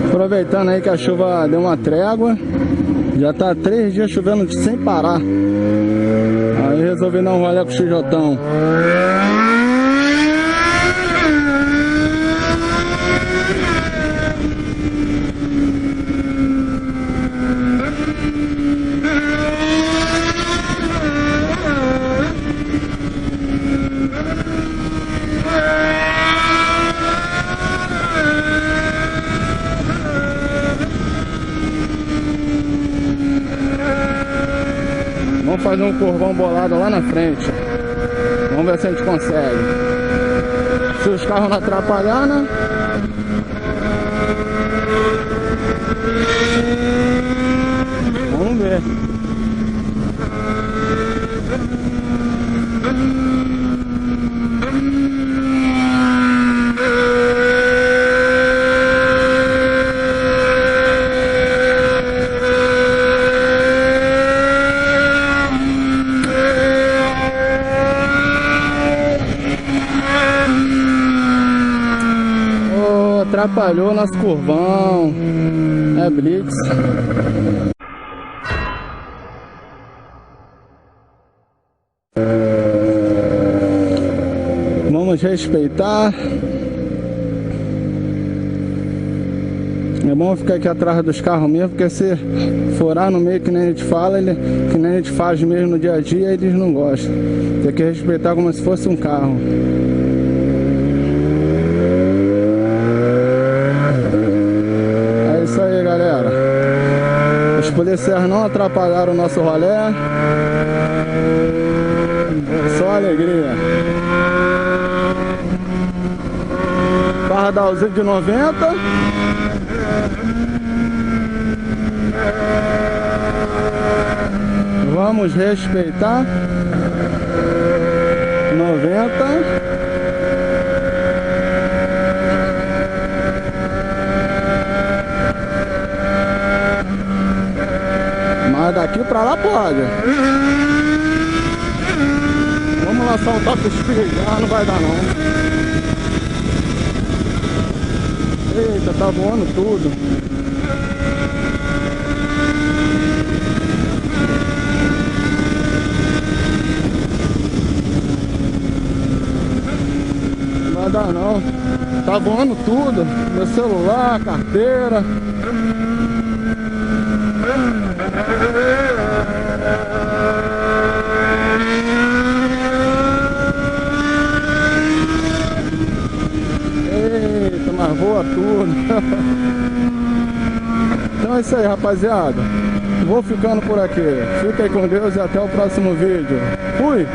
Aproveitando aí que a chuva deu uma trégua, já tá 3 dias chovendo sem parar. Aí resolvi dar um rolê com o XJ. Vamos fazer um curvão bolado lá na frente. Vamos ver se a gente consegue. Se os carros não atrapalhar, né? Vamos ver. Atrapalhou nosso curvão. É blitz. Vamos respeitar. É bom ficar aqui atrás dos carros mesmo, porque se furar no meio que nem a gente fala, que nem a gente faz mesmo no dia a dia, eles não gostam. Tem que respeitar como se fosse um carro. Os policiais não atrapalharam o nosso rolê. Só alegria. Pardalzinho de 90. Vamos respeitar. 90. Mas daqui pra lá pode. Vamos lá soltar pro speed. Ah, não vai dar não. Eita, tá voando tudo. Não vai dar não. Tá voando tudo. Meu celular, carteira. Eita, mas voa tudo. Então é isso aí, rapaziada. Vou ficando por aqui. Fiquem com Deus e até o próximo vídeo. Fui!